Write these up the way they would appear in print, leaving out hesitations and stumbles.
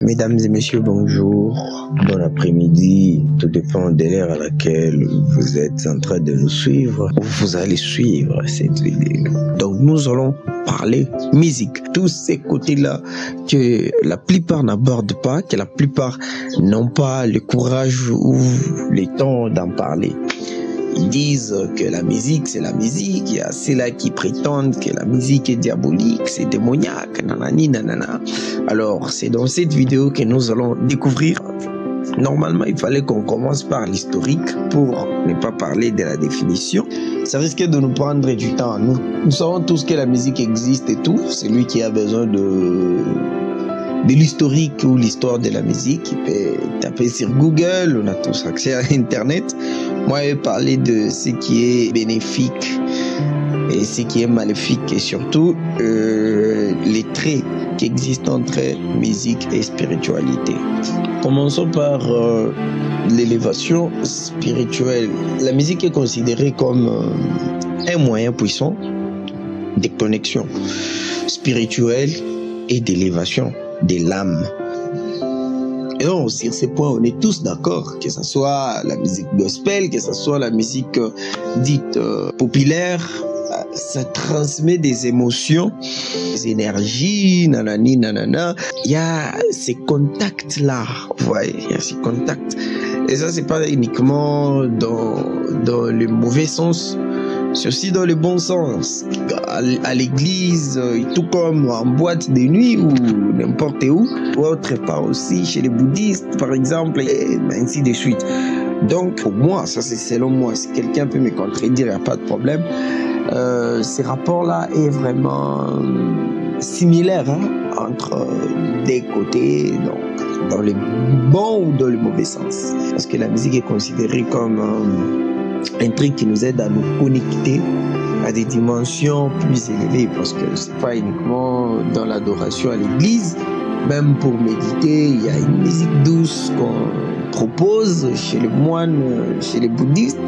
Mesdames et messieurs, bonjour, bon après-midi, tout dépend de l'heure à laquelle vous êtes en train de nous suivre ou vous allez suivre cette vidéo. Donc nous allons parler musique, tous ces côtés-là que la plupart n'abordent pas, que la plupart n'ont pas le courage ou le temps d'en parler. Ils disent que la musique, c'est la musique. Il y a ceux-là qui prétendent que la musique est diabolique, c'est démoniaque, nanani, nanana. Alors, c'est dans cette vidéo que nous allons découvrir. Normalement, il fallait qu'on commence par l'historique pour ne pas parler de la définition. Ça risque de nous prendre du temps. Nous savons tous que la musique existe et tout. C'est lui qui a besoin de l'historique ou l'histoire de la musique. Il peut taper sur Google, on a tous accès à Internet. Moi, je vais parler de ce qui est bénéfique et ce qui est maléfique et surtout les traits qui existent entre musique et spiritualité. Commençons par l'élévation spirituelle. La musique est considérée comme un moyen puissant de connexion spirituelle et d'élévation de l'âme. Et donc, sur ces points, on est tous d'accord, que ce soit la musique gospel, que ce soit la musique dite populaire, ça transmet des émotions, des énergies, nanani, nanana. Il y a ces contacts-là, vous voyez, il y a ces contacts. Et ça, c'est pas uniquement dans le mauvais sens, c'est aussi dans le bon sens. À l'église, tout comme en boîte de nuit ou n'importe où, ou autre part aussi, chez les bouddhistes par exemple, et ainsi de suite. Donc pour moi, ça c'est selon moi, si quelqu'un peut me contredire, il n'y a pas de problème. Ces rapports-là est vraiment similaire entre des côtés, donc dans le bon ou dans le mauvais sens. Parce que la musique est considérée comme un truc qui nous aide à nous connecter à des dimensions plus élevées, parce que c'est pas uniquement dans l'adoration à l'église. Même pour méditer, il y a une musique douce qu'on propose chez les moines, chez les bouddhistes.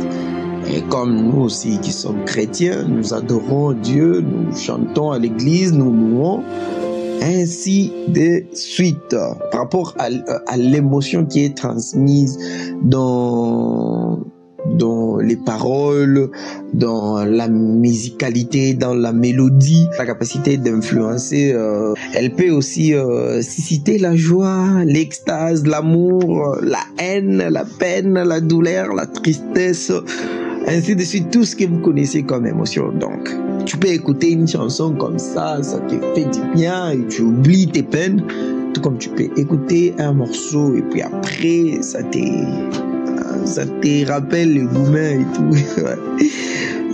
Et comme nous aussi qui sommes chrétiens, nous adorons Dieu, nous chantons à l'église, nous louons, ainsi de suite. Par rapport à l'émotion qui est transmise dans les paroles, dans la musicalité, dans la mélodie, la capacité d'influencer, elle peut aussi susciter la joie, l'extase, l'amour, la haine, la peine, la douleur, la tristesse, ainsi de suite, tout ce que vous connaissez comme émotion. Donc, tu peux écouter une chanson comme ça te fait du bien et tu oublies tes peines, tout comme tu peux écouter un morceau et puis après, ça te rappelle les gourmets et tout.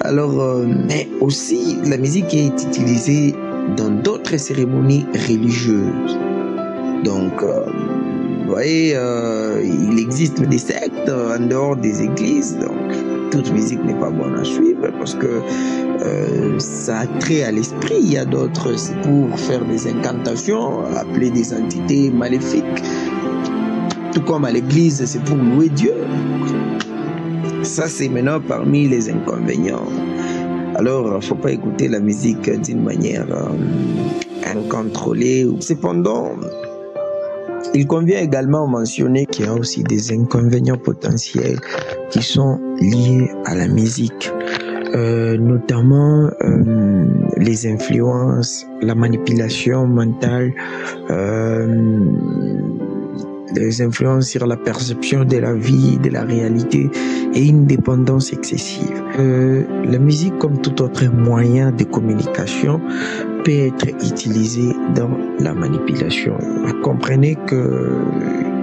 Alors, mais aussi, la musique est utilisée dans d'autres cérémonies religieuses. Donc, vous voyez, il existe des sectes en dehors des églises. Donc, toute musique n'est pas bonne à suivre parce que ça a trait à l'esprit. Il y a d'autres, c'est pour faire des incantations, appeler des entités maléfiques. Tout comme à l'église, c'est pour louer Dieu. Ça, c'est maintenant parmi les inconvénients. Alors, il ne faut pas écouter la musique d'une manière incontrôlée. Cependant, il convient également de mentionner qu'il y a aussi des inconvénients potentiels qui sont liés à la musique. Notamment les influences, la manipulation mentale, les influences sur la perception de la vie, de la réalité et une dépendance excessive. La musique, comme tout autre moyen de communication, peut être utilisée dans la manipulation. Vous comprenez que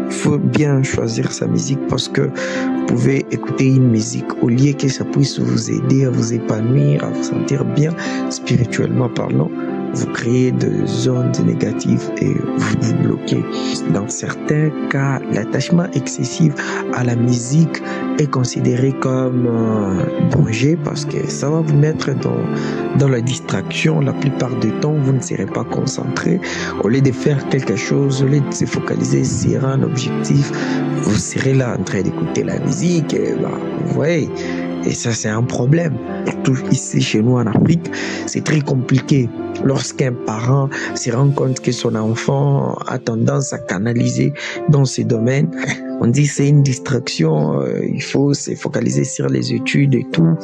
il faut bien choisir sa musique parce que vous pouvez écouter une musique au lieu que ça puisse vous aider à vous épanouir, à vous sentir bien spirituellement parlant. Vous créez des ondes négatives et vous vous bloquez. Dans certains cas, l'attachement excessif à la musique est considéré comme danger parce que ça va vous mettre dans la distraction. La plupart du temps, vous ne serez pas concentré. Au lieu de faire quelque chose, au lieu de se focaliser sur un objectif, vous serez là en train d'écouter la musique. Et vous voyez, Et ça, c'est un problème. Surtout ici, chez nous en Afrique, c'est très compliqué. Lorsqu'un parent se rend compte que son enfant a tendance à canaliser dans ces domaines, on dit c'est une distraction, il faut se focaliser sur les études et tout.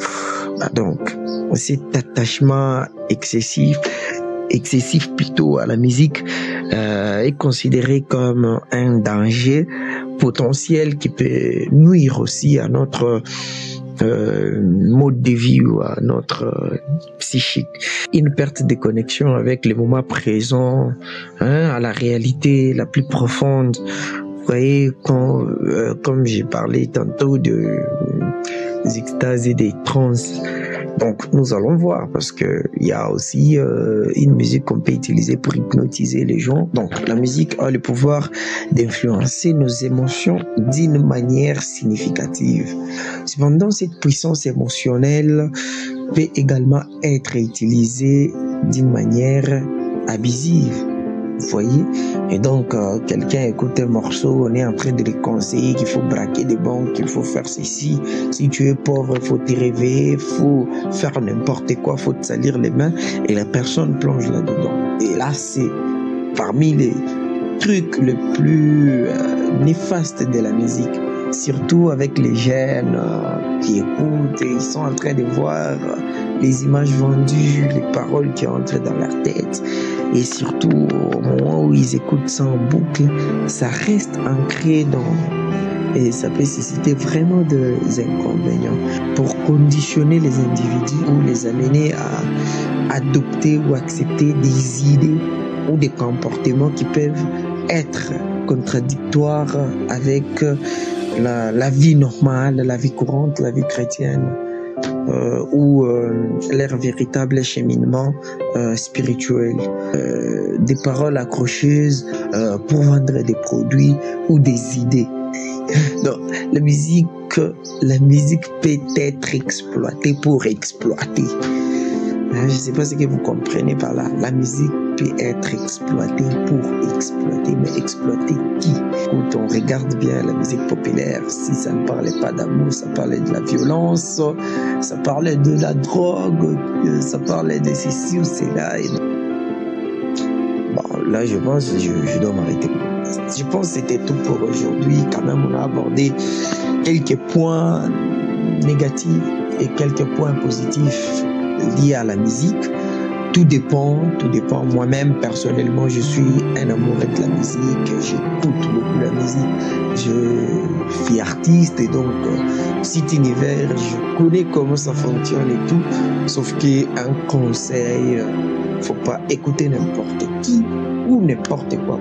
Donc, cet attachement excessif plutôt à la musique est considéré comme un danger potentiel qui peut nuire aussi à notre mode de vie ou à notre psychique. Une perte de connexion avec le moment présent, à la réalité la plus profonde. Vous voyez, comme j'ai parlé tantôt des extases et des trans. Donc, nous allons voir parce que il y a aussi une musique qu'on peut utiliser pour hypnotiser les gens. Donc, la musique a le pouvoir d'influencer nos émotions d'une manière significative. Cependant, cette puissance émotionnelle peut également être utilisée d'une manière abusive. Vous voyez? Et donc, quelqu'un écoute un morceau, on est en train de lui conseiller qu'il faut braquer des banques, qu'il faut faire ceci. Si tu es pauvre, il faut te réveiller, il faut faire n'importe quoi, il faut te salir les mains. Et la personne plonge là-dedans. Et là, c'est parmi les trucs les plus néfastes de la musique. Surtout avec les jeunes qui écoutent et ils sont en train de voir les images vendues, les paroles qui entrent dans leur tête. Et surtout, au moment où ils écoutent ça en boucle, ça reste ancré et ça peut susciter vraiment des inconvénients pour conditionner les individus ou les amener à adopter ou accepter des idées ou des comportements qui peuvent être contradictoires avec la vie normale, la vie courante, la vie chrétienne. Ou leur véritable cheminement spirituel. Des paroles accrocheuses pour vendre des produits ou des idées. Donc, la musique peut être exploitée pour exploiter. Je ne sais pas ce que vous comprenez par là. La musique peut être exploitée pour exploiter. Mais exploiter qui? Quand on regarde bien la musique populaire, si ça ne parlait pas d'amour, ça parlait de la violence, ça parlait de la drogue, ça parlait de ceci ou cela. Bon, là, je pense que je dois m'arrêter. Je pense que c'était tout pour aujourd'hui. Quand même, on a abordé quelques points négatifs et quelques points positifs liés à la musique. Tout dépend. Moi-même, personnellement, je suis un amoureux de la musique. J'écoute beaucoup la musique. Je suis artiste et donc, cet univers, je connais comment ça fonctionne et tout. Sauf qu'un conseil, faut pas écouter n'importe qui ou n'importe quoi.